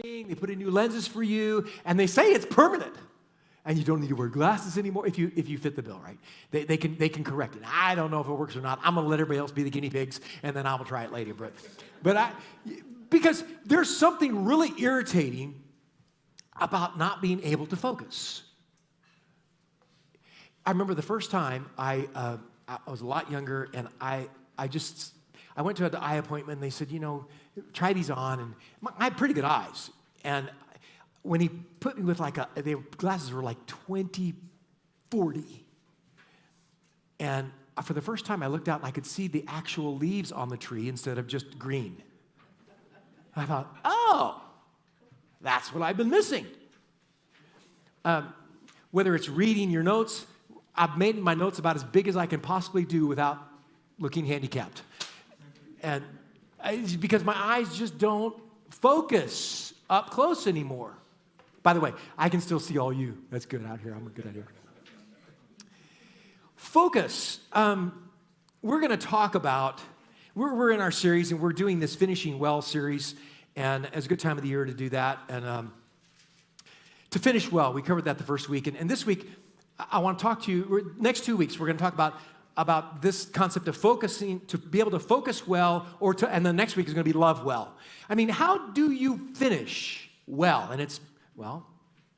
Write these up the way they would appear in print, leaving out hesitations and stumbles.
everything. They put in new lenses for you, and they say it's permanent. And you don't need to wear glasses anymore if you fit the bill, right? They can correct it. I don't know if it works or not. I'm going to let everybody else be the guinea pigs, and then I'll try it later. Because there's something really irritating about not being able to focus. I remember the first time I was a lot younger, and I went to an eye appointment, and they said, try these on, and I had pretty good eyes. And when he put me with the glasses were like 20/40. And for the first time, I looked out and I could see the actual leaves on the tree instead of just green. I thought, oh, that's what I've been missing. Whether it's reading your notes, I've made my notes about as big as I can possibly do without looking handicapped. And it's because my eyes just don't focus up close anymore. By the way, I can still see all you. That's good out here. I'm good out here. Focus. We're going to talk about, we're in our series, and we're doing this Finishing Well series, and it's a good time of the year to do that. And to finish well, we covered that the first week. And this week, I want to talk to you, next 2 weeks, we're going to talk about this concept of focusing, to be able to focus well, and the next week is going to be love well. I mean, how do you finish well? And it's,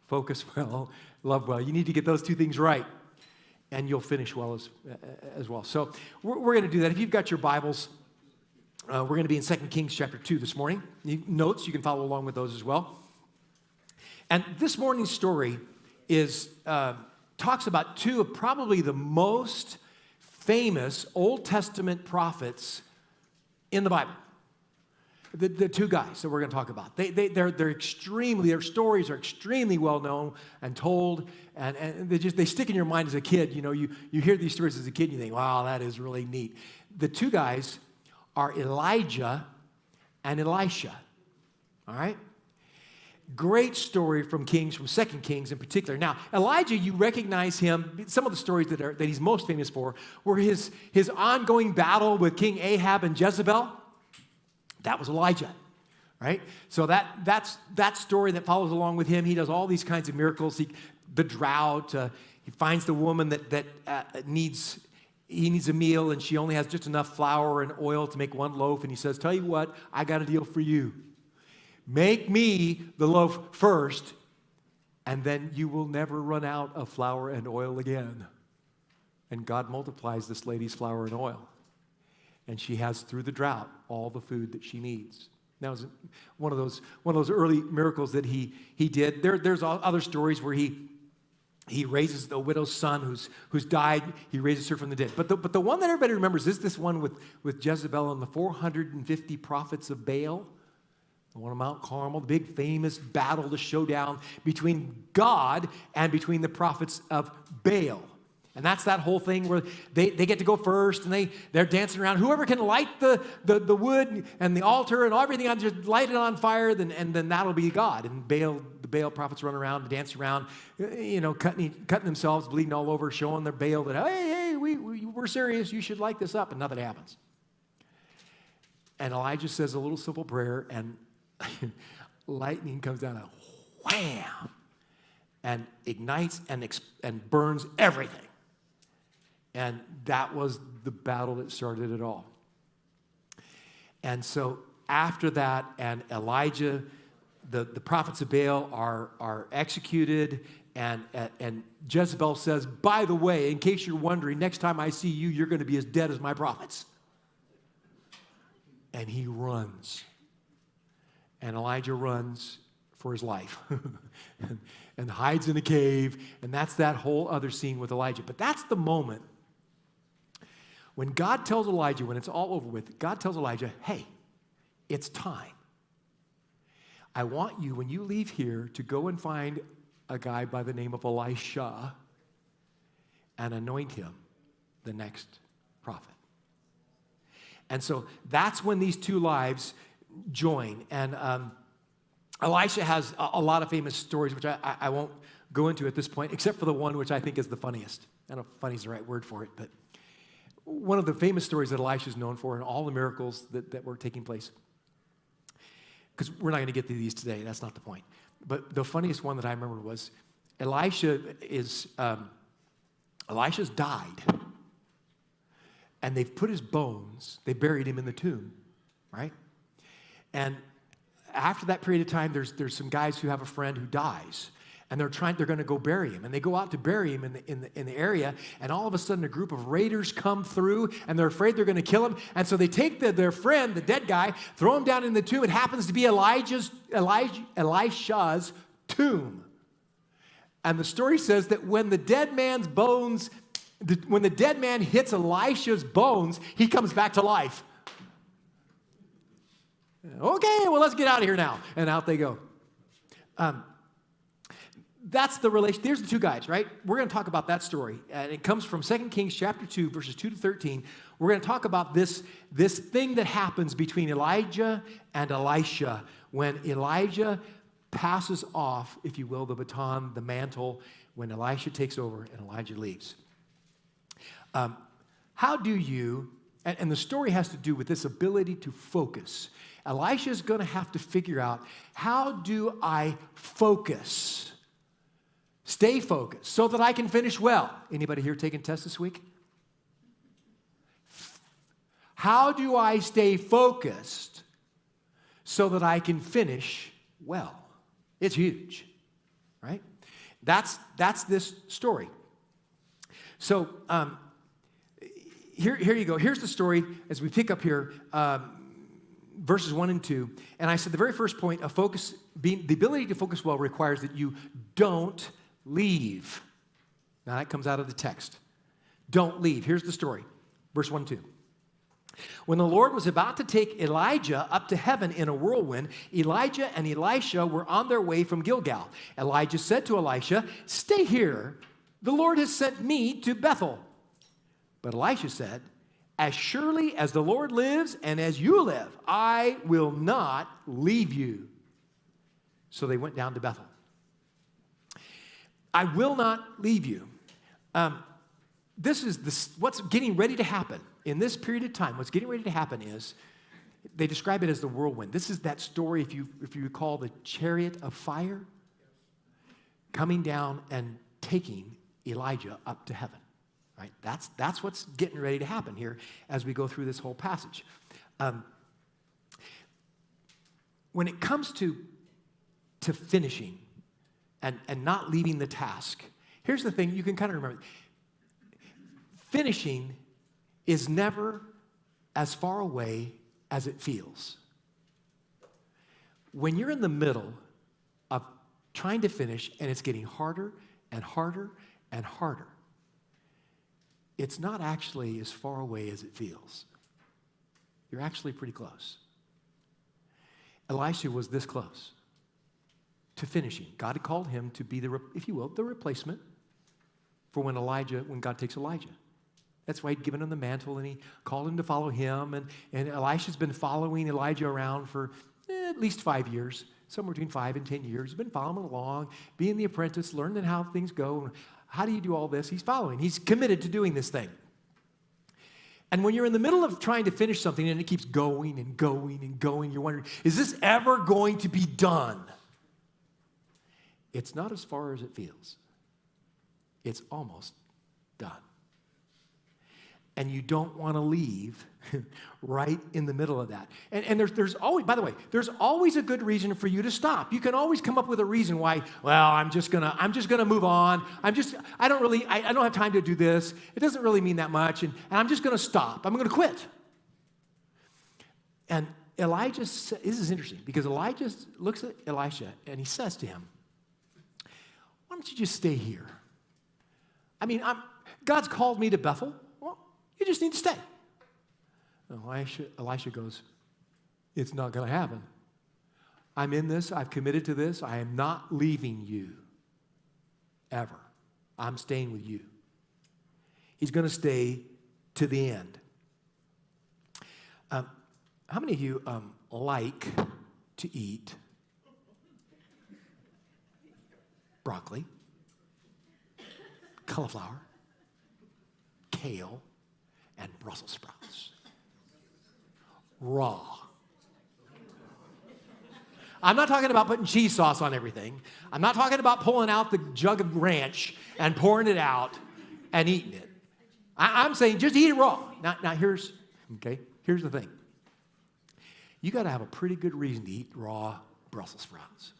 focus well, love well. You need to get those two things right, and you'll finish well as well. So we're going to do that. If you've got your Bibles, we're going to be in 2 Kings chapter 2 this morning. Notes, you can follow along with those as well. And this morning's story talks about two of probably the most famous Old Testament prophets in the Bible. The two guys that we're going to talk about. Their stories are extremely well known and told, and they stick in your mind as a kid. You hear these stories as a kid, and you think, wow, that is really neat. The two guys are Elijah and Elisha. All right? Great story from 2 Kings in particular. Now, Elijah, you recognize him. Some of the stories that he's most famous for were his ongoing battle with King Ahab and Jezebel. That was Elijah, right? So that's that story that follows along with him. He does all these kinds of miracles. The drought. He finds the woman that needs a meal, and she only has just enough flour and oil to make one loaf. And he says, "Tell you what, I got a deal for you. Make me the loaf first, and then you will never run out of flour and oil again." And God multiplies this lady's flour and oil. And she has, through the drought, all the food that she needs. That was one of those early miracles that he did. There's other stories where he raises the widow's son who's died. He raises her from the dead. But the one that everybody remembers is this one with Jezebel and the 450 prophets of Baal. The one on Mount Carmel, the big famous battle, the showdown between God and between the prophets of Baal. And that's that whole thing where they get to go first, and they're dancing around. Whoever can light the wood and the altar and everything, just light it on fire, and then that'll be God. And the Baal prophets run around and dance around, cutting themselves, bleeding all over, showing their Baal that, hey, we're serious. You should light this up, and nothing happens. And Elijah says a little simple prayer, and lightning comes down and wham, and ignites and burns everything. And that was the battle that started it all. And so after that, and Elijah, the prophets of Baal are executed, and Jezebel says, by the way, in case you're wondering, next time I see you, you're going to be as dead as my prophets. And he runs. And Elijah runs for his life and hides in a cave. And that's that whole other scene with Elijah. But that's the moment when God tells Elijah, when it's all over with, God tells Elijah, hey, it's time. I want you, when you leave here, to go and find a guy by the name of Elisha and anoint him the next prophet. And so that's when these two lives join. And Elisha has a lot of famous stories, which I won't go into at this point, except for the one which I think is the funniest. I don't know if funny is the right word for it, but one of the famous stories that Elisha is known for and all the miracles that were taking place. because we're not going to get to these today. That's not the point. But the funniest one that I remember was Elisha's died. And they've put his bones, they buried him in the tomb, right? And after that period of time, there's some guys who have a friend who dies. And they're going to go bury him. And they go out to bury him in the area. And all of a sudden, a group of raiders come through, and they're afraid they're going to kill him. And so they take their friend, the dead guy, throw him down in the tomb. It happens to be Elisha's tomb. And the story says that when the dead man hits Elisha's bones, he comes back to life. Okay, well, let's get out of here now. And out they go. That's the relation. There's the two guys, right? We're going to talk about that story. And it comes from 2 Kings chapter 2, verses 2 to 13. We're going to talk about this thing that happens between Elijah and Elisha when Elijah passes off, if you will, the baton, the mantle, when Elisha takes over and Elijah leaves. How do you, and the story has to do with this ability to focus. Elisha is going to have to figure out, how do I focus? Stay focused so that I can finish well. Anybody here taking tests this week? How do I stay focused so that I can finish well? It's huge, right? That's this story. So here you go. Here's the story as we pick up here, verses 1 and 2. And I said the very first point of focus, the ability to focus well requires that you don't leave. Now that comes out of the text. Don't leave. Here's the story. Verse 1 and 2. When the Lord was about to take Elijah up to heaven in a whirlwind, Elijah and Elisha were on their way from Gilgal. Elijah said to Elisha, "Stay here. The Lord has sent me to Bethel." But Elisha said, "As surely as the Lord lives and as you live, I will not leave you." So they went down to Bethel. I will not leave you. This is what's getting ready to happen. In this period of time, what's getting ready to happen is, they describe it as the whirlwind. This is that story, if you recall, the chariot of fire coming down and taking Elijah up to heaven. Right? That's what's getting ready to happen here as we go through this whole passage. When it comes to finishing and not leaving the task, here's the thing you can kind of remember. Finishing is never as far away as it feels. When you're in the middle of trying to finish and it's getting harder and harder and harder, it's not actually as far away as it feels. You're actually pretty close. Elisha was this close to finishing. God had called him to be if you will, the replacement for when God takes Elijah. That's why he'd given him the mantle, and he called him to follow him. And Elisha's been following Elijah around for at least 5 years, somewhere between 5 and 10 years. He's been following him along, being the apprentice, learning how things go. How do you do all this? He's following. He's committed to doing this thing. And when you're in the middle of trying to finish something and it keeps going and going and going, you're wondering, is this ever going to be done? It's not as far as it feels. It's almost done. And you don't want to leave right in the middle of that. And there's always, by the way, there's always a good reason for you to stop. You can always come up with a reason why, well, I'm just gonna move on. I don't have time to do this. It doesn't really mean that much, and I'm just gonna stop. I'm gonna quit. And this is interesting, because Elijah looks at Elisha and he says to him, "Why don't you just stay here? I mean, God's called me to Bethel. Well, you just need to stay." Elisha goes, "It's not going to happen. I'm in this. I've committed to this. I am not leaving you ever. I'm staying with you." He's going to stay to the end. How many of you like to eat broccoli, cauliflower, kale, and Brussels sprouts? Raw. I'm not talking about putting cheese sauce on everything. I'm not talking about pulling out the jug of ranch and pouring it out and eating it. I'm saying just eat it raw. Now here's the thing. You got to have a pretty good reason to eat raw Brussels sprouts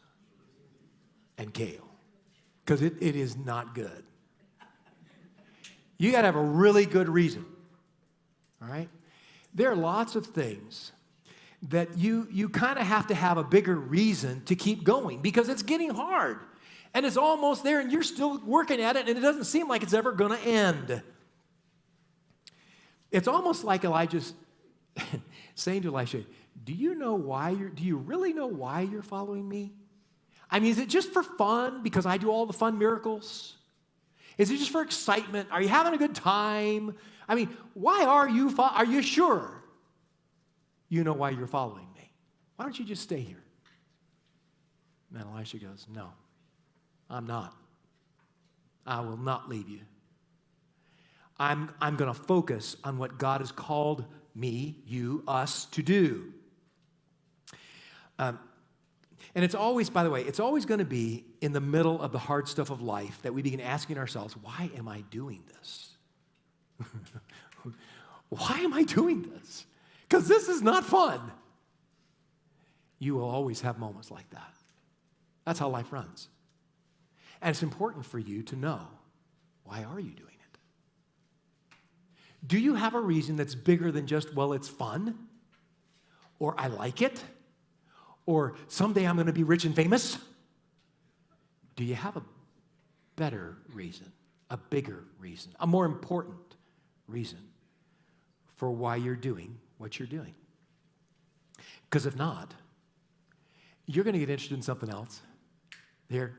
and kale, because it is not good. You got to have a really good reason, all right? There are lots of things that you kind of have to have a bigger reason to keep going, because it's getting hard, and it's almost there, and you're still working at it, and it doesn't seem like it's ever going to end. It's almost like Elijah's saying to Elisha, do you really know why you're following me? I mean, is it just for fun because I do all the fun miracles? Is it just for excitement? Are you having a good time? I mean, why are you sure you know why you're following me? Why don't you just stay here? And Elisha goes, no, I'm not. I will not leave you. I'm going to focus on what God has called me, you, us to do. And it's always, by the way, it's always going to be in the middle of the hard stuff of life that we begin asking ourselves, why am I doing this? Why am I doing this? Because this is not fun. You will always have moments like that. That's how life runs. And it's important for you to know, why are you doing it? Do you have a reason that's bigger than just, well, it's fun? Or I like it? Or someday I'm going to be rich and famous? Do you have a better reason, a bigger reason, a more important reason for why you're doing what you're doing? Because if not, you're going to get interested in something else. There,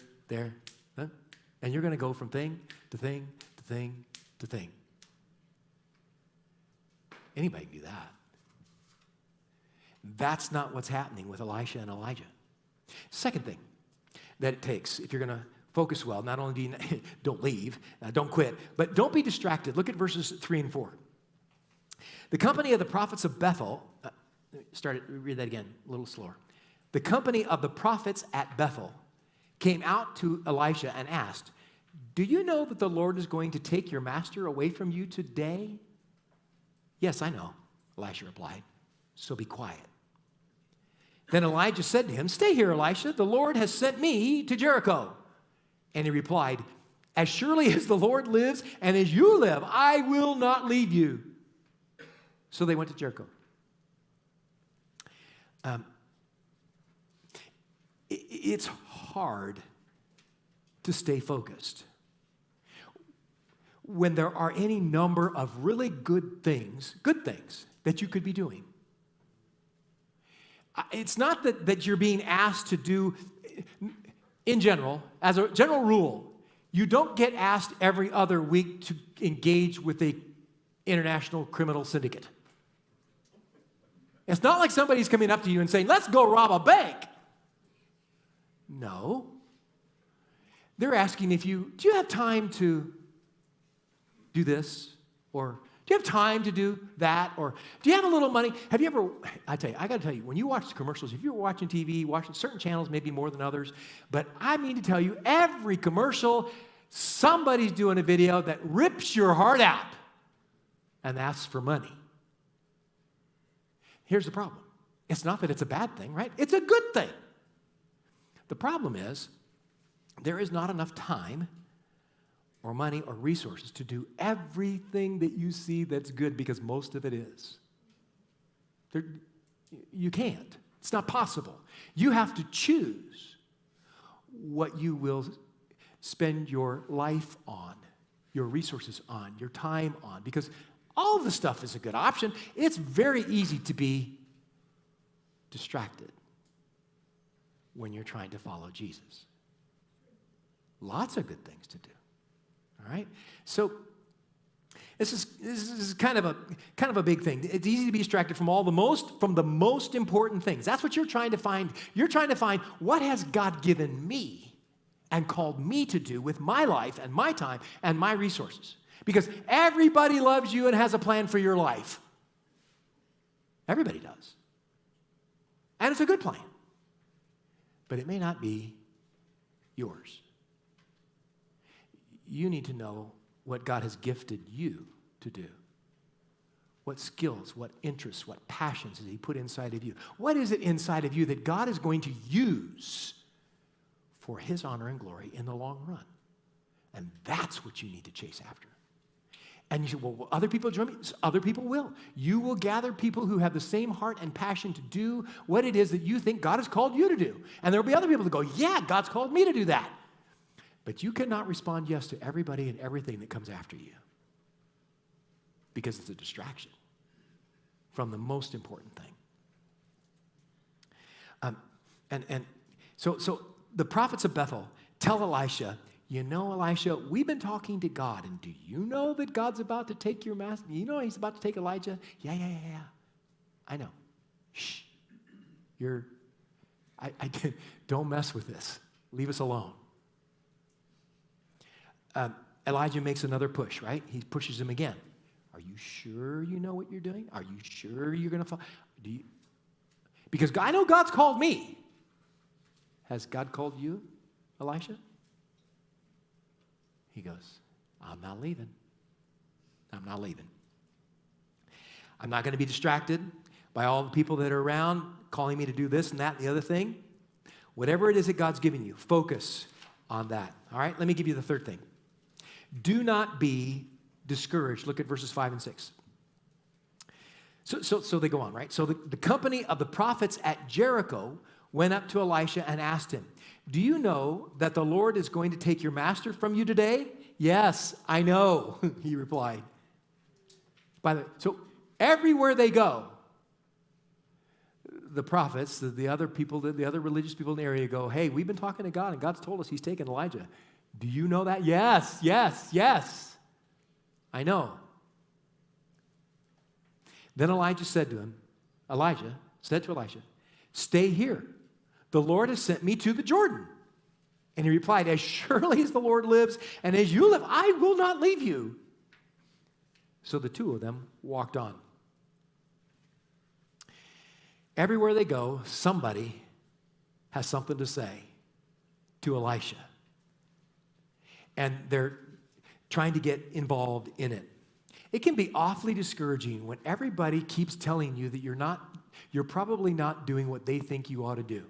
and you're going to go from thing to thing to thing to thing. Anybody can do that. That's not what's happening with Elisha and Elijah. Second thing that it takes, if you're going to focus well, not only do you don't leave, don't quit, but don't be distracted. Look at verses 3 and 4. The company of the prophets of Bethel, read that again, a little slower. The company of the prophets at Bethel came out to Elisha and asked, do you know that the Lord is going to take your master away from you today? Yes, I know, Elisha replied. So be quiet. Then Elijah said to him, stay here, Elisha. The Lord has sent me to Jericho. And he replied, as surely as the Lord lives and as you live, I will not leave you. So they went to Jericho. It's hard to stay focused when there are any number of really good things that you could be doing. It's not that you're being asked to do, in general, as a general rule, you don't get asked every other week to engage with the international criminal syndicate. It's not like somebody's coming up to you and saying, let's go rob a bank. No. They're asking do you have time to do this? Or do you have time to do that? Or do you have a little money? Have you ever, I got to tell you, when you watch the commercials, if you're watching TV, watching certain channels, maybe more than others, but I mean to tell you, every commercial, somebody's doing a video that rips your heart out and asks for money. Here's the problem. It's not that it's a bad thing, right? It's a good thing. The problem is there is not enough time or money or resources to do everything that you see that's good, because most of it is. You can't. It's not possible. You have to choose what you will spend your life on, your resources on, your time on, because all of the stuff is a good option. It's very easy to be distracted when you're trying to follow Jesus. Lots of good things to do. All right? So this is kind of a big thing. It's easy to be distracted from the most important things. That's what you're trying to find. You're trying to find, what has God given me and called me to do with my life and my time and my resources? Because everybody loves you and has a plan for your life. Everybody does. And it's a good plan. but it may not be yours. You need to know what God has gifted you to do. What skills, what interests, what passions has he put inside of you? What is it inside of you that God is going to use for his honor and glory in the long run? And that's what you need to chase after. And you say, well, will other people join me? Other people will. You will gather people who have the same heart and passion to do what it is that you think God has called you to do. And there will be other people that go, yeah, God's called me to do that. But you cannot respond yes to everybody and everything that comes after you, because it's a distraction from the most important thing. So the prophets of Bethel tell Elisha, you know, Elisha, we've been talking to God, and do you know that God's about to take your master? You know he's about to take Elijah? Yeah. I know. Shh. Don't mess with this. Leave us alone. Elijah makes another push, right? He pushes him again. Are you sure you know what you're doing? Are you sure you're going to follow? Because I know God's called me. Has God called you, Elisha? He goes, I'm not leaving. I'm not leaving. I'm not going to be distracted by all the people that are around calling me to do this and that and the other thing. Whatever it is that God's giving you, focus on that. All right, let me give you the third thing. Do not be discouraged. Look at verses 5 and 6. So they go on, right? So the company of the prophets at Jericho went up to Elisha and asked him, do you know that the Lord is going to take your master from you today? Yes, I know, he replied. So everywhere they go, the prophets, the other people, the other religious people in the area go, hey, we've been talking to God, and God's told us he's taken Elijah. Do you know that? Yes. I know. Then Elijah said to Elisha, stay here. The Lord has sent me to the Jordan. And he replied, as surely as the Lord lives and as you live, I will not leave you. So the two of them walked on. Everywhere they go, somebody has something to say to Elisha. And they're trying to get involved in it. It can be awfully discouraging when everybody keeps telling you that you're probably not doing what they think you ought to do.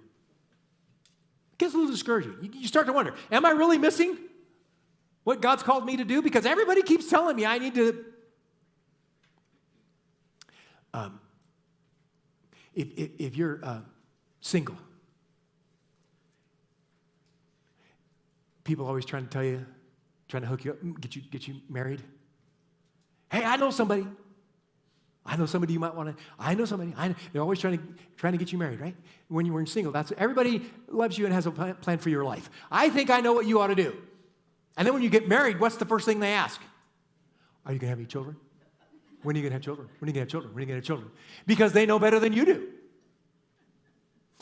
It gets a little discouraging. You start to wonder, am I really missing what God's called me to do? Because everybody keeps telling me I need to. If you're single, people are always trying to hook you up, get you married. Hey, I know somebody. I know somebody you might want to. I know somebody. They're always trying to get you married, right? When you were single, everybody loves you and has a plan for your life. I think I know what you ought to do. And then when you get married, what's the first thing they ask? Are you going to have any children? When are you going to have children? When are you going to have children? When are you going to have children? Because they know better than you do.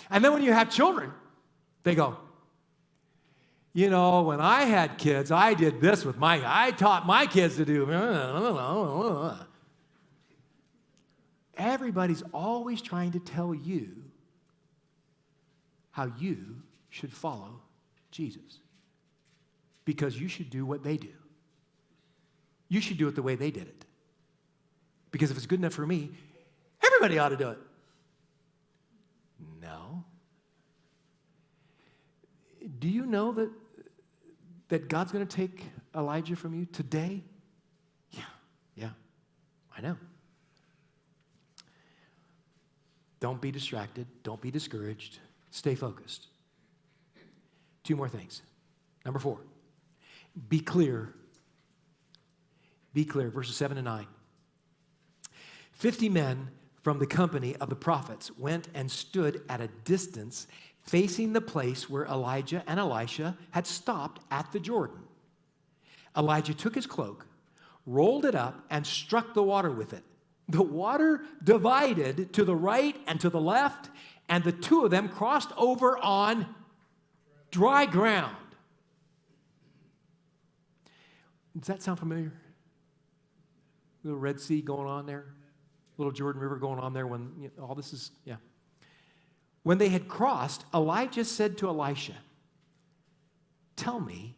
And then when you have children, they go, you know, when I had kids, I did this I taught my kids to do. Everybody's always trying to tell you how you should follow Jesus. Because you should do what they do. You should do it the way they did it. Because if it's good enough for me, everybody ought to do it. No. Do you know that God's going to take Elijah from you today? Yeah, I know. Don't be distracted. Don't be discouraged. Stay focused. 2 more things. Number 4, be clear. Be clear, verses 7 and 9. 50 men from the company of the prophets went and stood at a distance facing the place where Elijah and Elisha had stopped at the Jordan. Elijah took his cloak, rolled it up, and struck the water with it. The water divided to the right and to the left, and the two of them crossed over on dry ground. Does that sound familiar? Little Red Sea going on there, little Jordan River going on there when all this is, yeah. When they had crossed, Elijah said to Elisha, "Tell me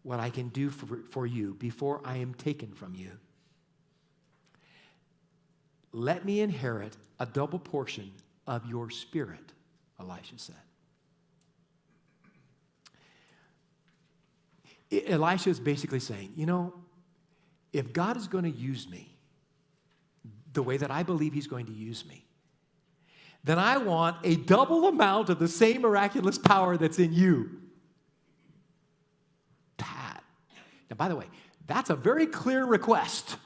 what I can do for you before I am taken from you." "Let me inherit a double portion of your spirit," Elisha said. Elisha is basically saying, if God is going to use me the way that I believe he's going to use me, then I want a double amount of the same miraculous power that's in you. Pat. Now, by the way, that's a very clear request.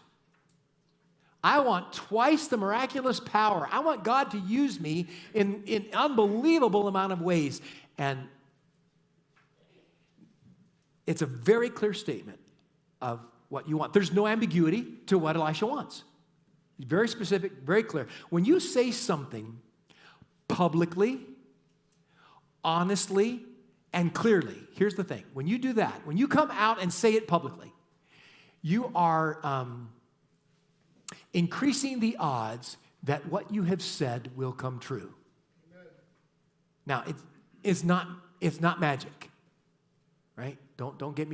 I want twice the miraculous power. I want God to use me in unbelievable amount of ways. And it's a very clear statement of what you want. There's no ambiguity to what Elisha wants. Very specific, very clear. When you say something publicly, honestly, and clearly, here's the thing. When you do that, when you come out and say it publicly, you are increasing the odds that what you have said will come true. Amen. Now, it's not magic, right? Don't get me